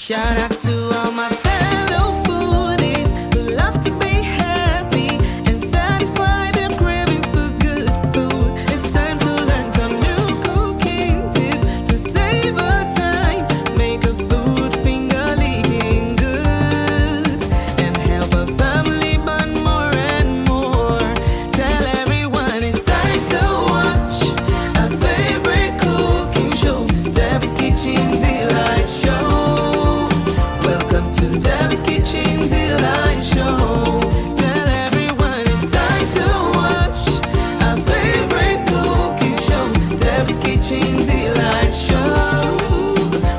Shout out to all my fellow foodies who love to be happy and satisfy their cravings for good food. It's time to learn some new cooking tips to save our time, make a food finger licking good, and help a family bond more and more. Tell everyone it's time to watch our favorite cooking show, Debbie's Kitchen Delight Show. Welcome to Debbie's Kitchen Delight Show. Tell everyone it's time to watch our favorite cooking show, Debbie's Kitchen Delight Show.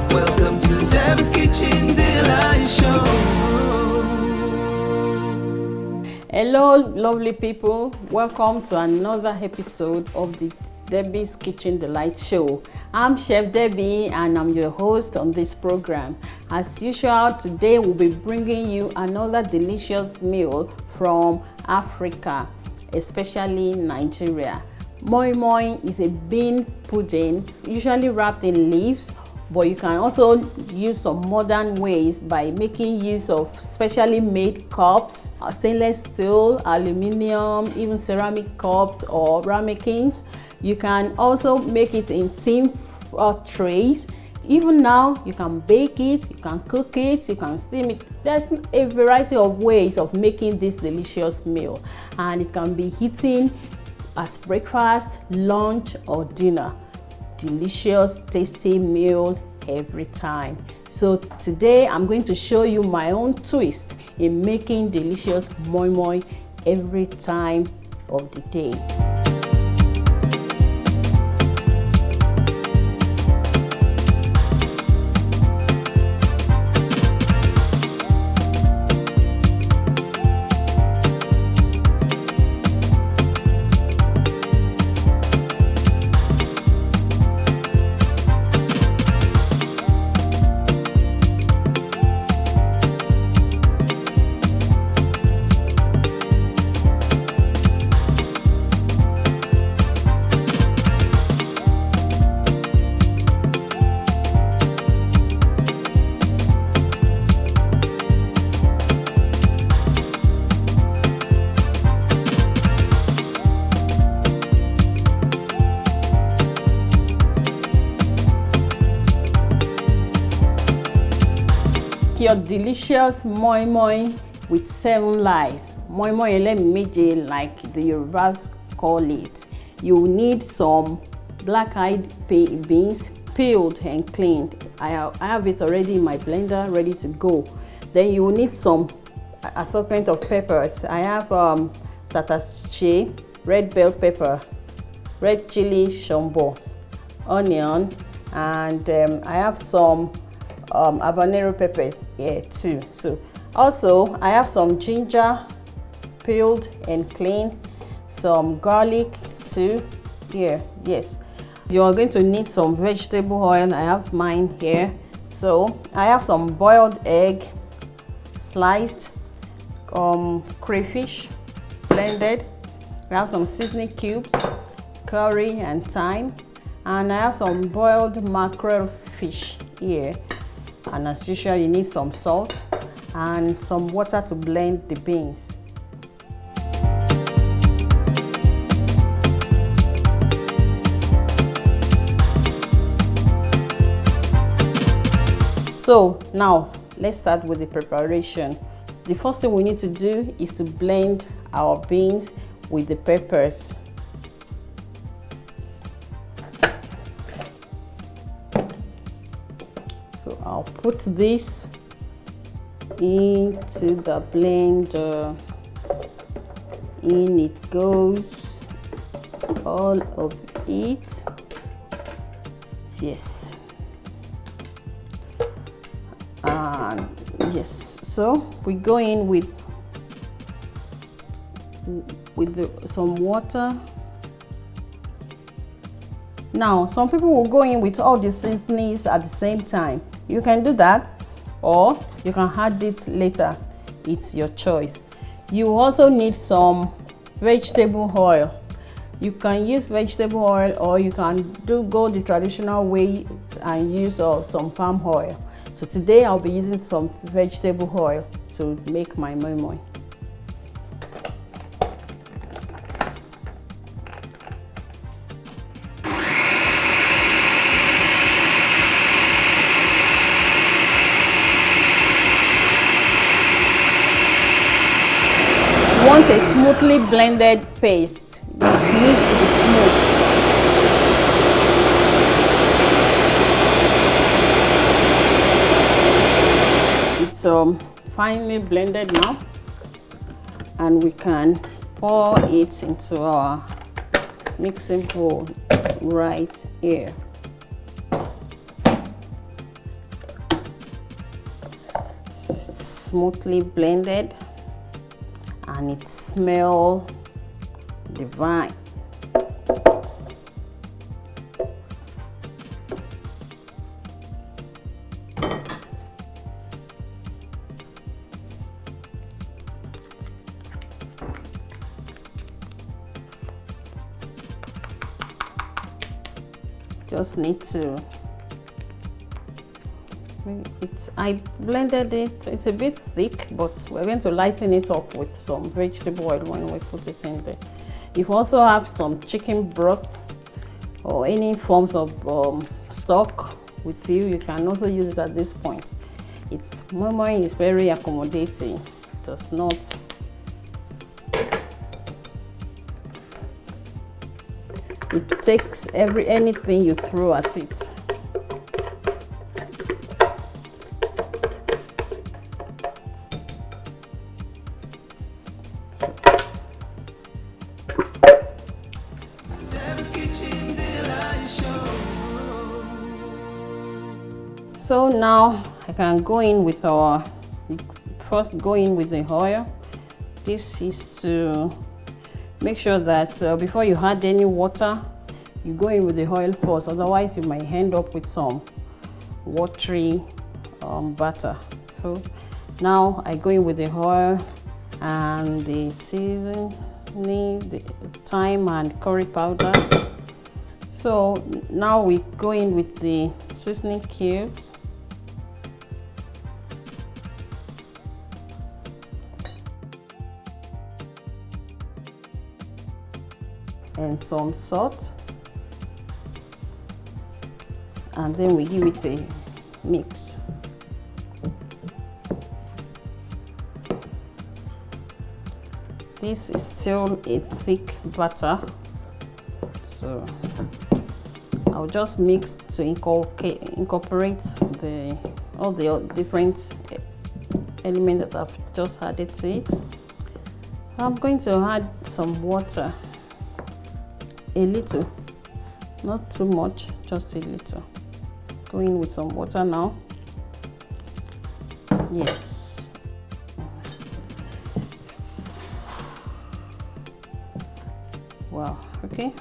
Welcome to Debbie's Kitchen Delight Show. Hello lovely people, welcome to another episode of the Debbie's Kitchen Delight Show. I'm Chef Debbie and I'm your host on this program. As usual, today we'll be bringing you another delicious meal from Africa, especially Nigeria. Moin is a bean pudding, usually wrapped in leaves, but you can also use some modern ways by making use of specially made cups, stainless steel, aluminium, even ceramic cups or ramekins. You can also make it in tin trays. Even now, you can bake it, you can cook it, you can steam it. There's a variety of ways of making this delicious meal, and it can be eaten as breakfast, lunch, or dinner. Delicious, tasty meal every time. So today I'm going to show you my own twist in making delicious moinmoin every time of the day. Your delicious moinmoin with 7 lives. Moinmoin elemeje, like the Yorubas call it. You will need some black-eyed beans, peeled and cleaned. I have it already in my blender, ready to go. Then you will need some assortment of peppers. I have tatache, red bell pepper, red chili shombo, onion, and I have some habanero peppers here too. So also I have some ginger, peeled and cleaned, some garlic too here. Yes, you are going to need some vegetable oil. I have mine here. So I have some boiled egg, sliced, crayfish blended. I have some seasoning cubes, curry and thyme, and I have some boiled mackerel fish here. And as usual, you need some salt and some water to blend the beans. So now let's start with the preparation. The first thing we need to do is to blend our beans with the peppers. So I'll put this into the blender. In it goes, all of it. Yes. And yes, so we go in with some water. Now, some people will go in with all the seasonings at the same time. You can do that, or you can add it later. It's your choice. You also need some vegetable oil. You can use vegetable oil, or you can go the traditional way and use some palm oil. So today I'll be using some vegetable oil to make my moinmoin. You want a smoothly blended paste. It needs to be smooth. It's finely blended now, and we can pour it into our mixing bowl right here. Smoothly blended, and it smells divine. Just need to, I blended it, it's a bit thick, but we're going to lighten it up with some vegetable oil when we put it in there. If you also have some chicken broth or any forms of stock with you, you can also use it at this point. It's moinmoin is very accommodating. It does not it takes anything you throw at it. So now I can go in with our, first go in with the oil. This is to make sure that before you add any water, you go in with the oil first, otherwise you might end up with some watery batter. So now I go in with the oil and the seasoning, the thyme and curry powder. So now we go in with the seasoning cubes. And some salt, and then we give it a mix. This is still a thick batter, so I'll just mix to incorporate all the different elements that I've just added to it. I'm going to add some water. A little, not too much, just a little. Go in with some water now. Yes. Wow, okay.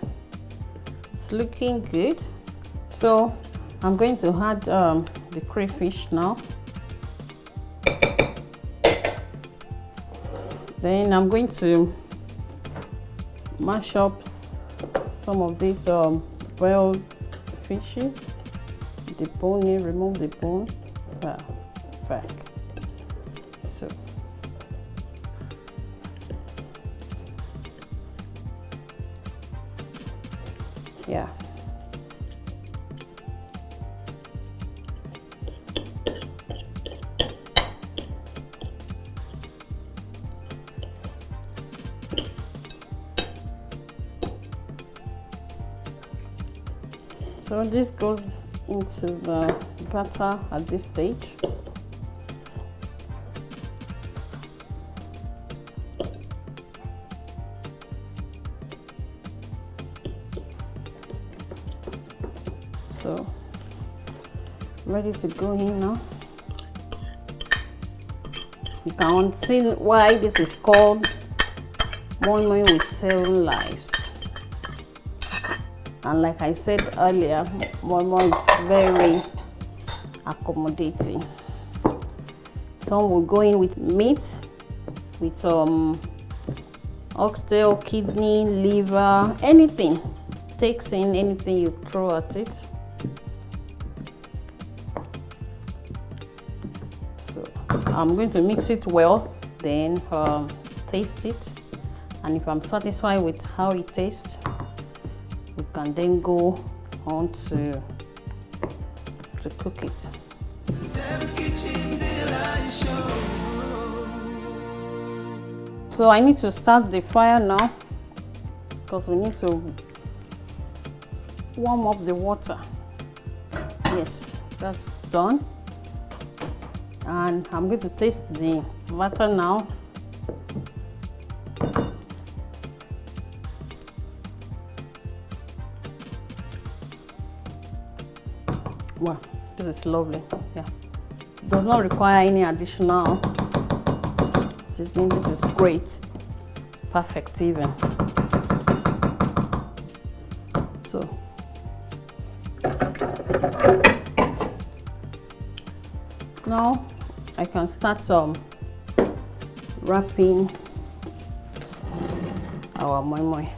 It's looking good. So I'm going to add the crayfish now. Then I'm going to mash up some of these boiled fishes, the bone here, remove the bone back. So yeah, so this goes into the batter at this stage. So ready to go in now. You can see why this is called Moinmoin with 7 lives. And like I said earlier, Moinmoin is very accommodating. Some will go in with meat, with oxtail, kidney, liver, anything. Takes in anything you throw at it. So I'm going to mix it well, then taste it, and if I'm satisfied with how it tastes, we can then go on to cook it. So I need to start the fire now because we need to warm up the water. Yes, that's done. And I'm going to taste the butter now. Wow, this is lovely. Yeah, does not require any additional seasoning. This is great, perfect even. So now I can start wrapping our moinmoin.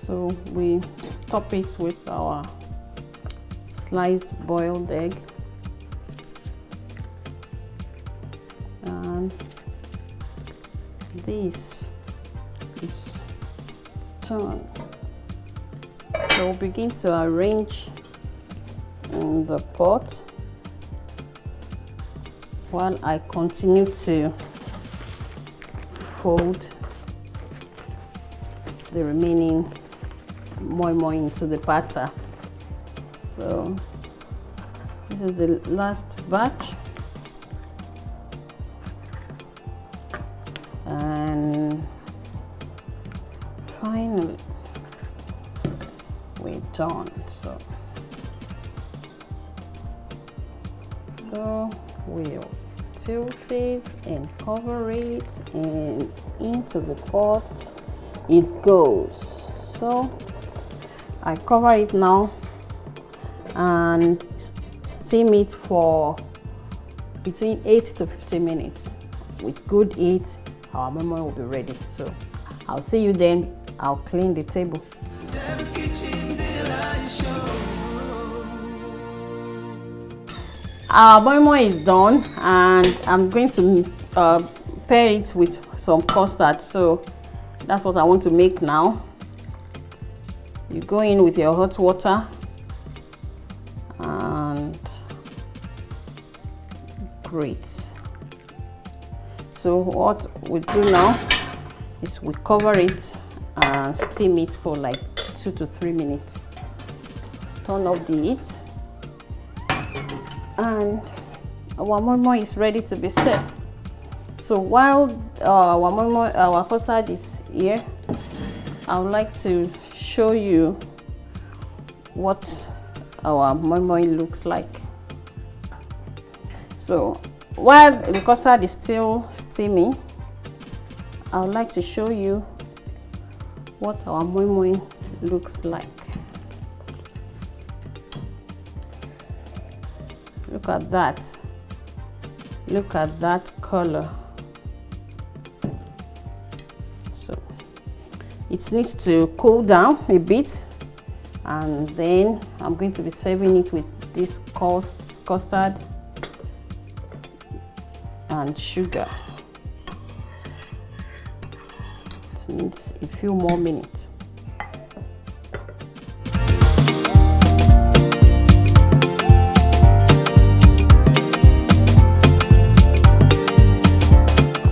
So we top it with our sliced boiled egg, and this is done. So we'll begin to arrange in the pot while I continue to fold the remaining moinmoin into the batter. So this is the last batch, and finally we're done. So we'll tilt it and cover it, and into the pot it goes. So I cover it now and steam it for between 8 to 15 minutes. With good heat, our moinmoin will be ready. So I'll see you then. I'll clean the table. Our moinmoin is done, and I'm going to pair it with some custard. So that's what I want to make now. You go in with your hot water, and great. So what we do now is we cover it and steam it for like 2 to 3 minutes. Turn off the heat, and our moinmoin is ready to be served. So while our custard is here, I would like to show you what our moinmoin looks like. So while the custard is still steaming, I would like to show you what our moinmoin looks like. Look at that. Look at that color. So it needs to cool down a bit, and then I'm going to be serving it with this custard and sugar. It needs a few more minutes.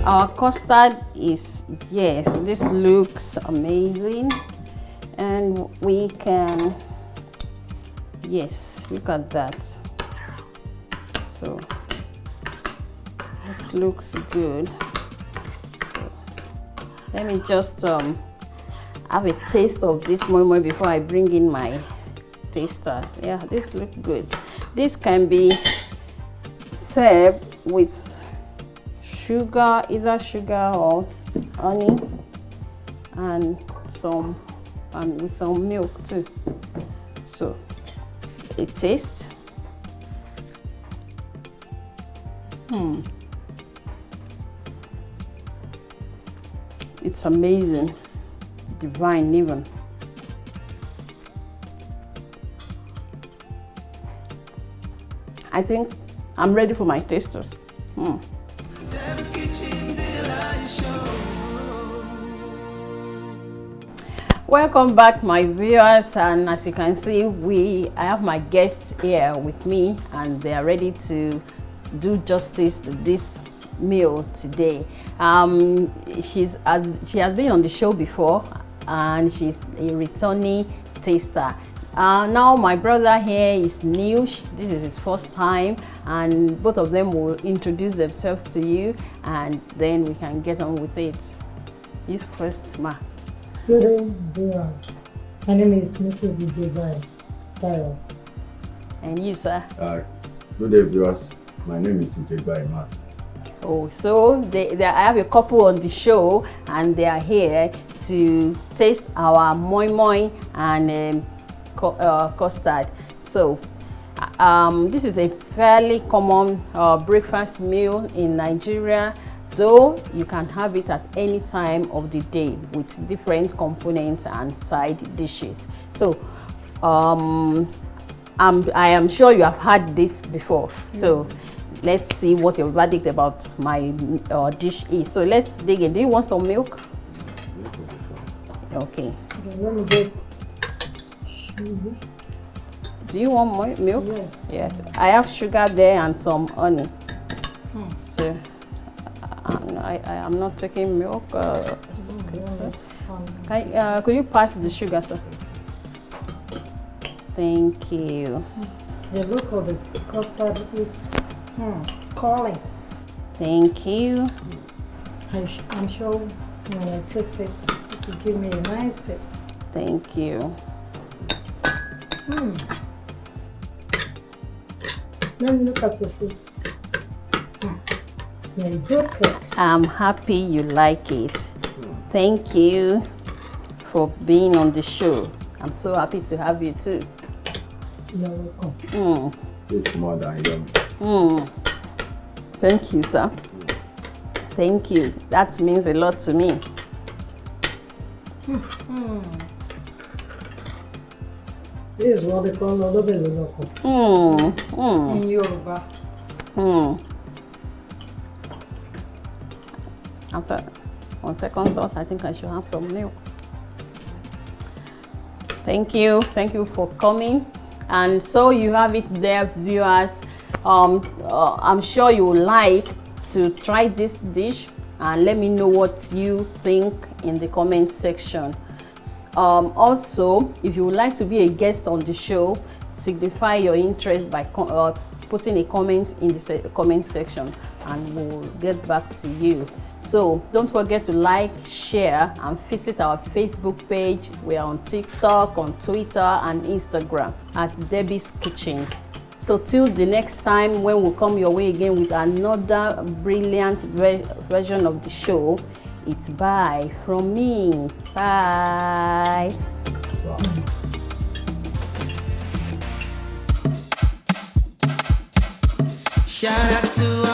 Our custard is, yes, this looks amazing, and we can, yes, look at that. So this looks good. So let me just have a taste of this moinmoin before I bring in my taster. Yeah, this looks good. This can be served with sugar, either sugar or honey, and with some milk too. So a taste. It's amazing, divine even. I think I'm ready for my tasters. Debbie's Kitchen Delight Show. Welcome back, my viewers, and as you can see, I have my guests here with me, and they are ready to do justice to this meal today. She has been on the show before, and she's a returning taster. Now my brother here is new. This is his first time, and both of them will introduce themselves to you, and then we can get on with it. You first, ma. Good day, viewers. My name is Mrs. Debai Sarah. And you, sir? Good day, viewers. My name is Debai Matt. Oh, so I have a couple on the show, and they are here to taste our Moinmoin and custard. So this is a fairly common breakfast meal in Nigeria, though you can have it at any time of the day with different components and side dishes. So I am sure you have had this before. So let's see what your verdict about my dish is. So let's dig in. Do you want some milk? Okay. Let me get sugar. Do you want more milk? Yes. Yes. I have sugar there and some honey. So I am not taking milk. Could you pass the sugar, sir? Thank you. The look of the custard is calling. Thank you. I'm sure when I taste it, it will give me a nice taste. Thank you. Let me look at your face. Very good cake. I'm happy you like it. Thank you for being on the show. I'm so happy to have you too. You're welcome. It's more than yummy. Thank you, sir. Thank you. That means a lot to me. This is what they call Olobeloloko in Yoruba. After on second thought, I think I should have some milk. Thank you for coming. And so you have it there, viewers. I'm sure you would like to try this dish, and let me know what you think in the comment section. Also, if you would like to be a guest on the show, signify your interest by putting a comment in the comment section, and we'll get back to you. So don't forget to like, share, and visit our Facebook page. We are on TikTok, on Twitter, and Instagram as Debbie's Kitchen. So till the next time when we come your way again with another brilliant version of the show, it's bye from me. Bye. Shout out to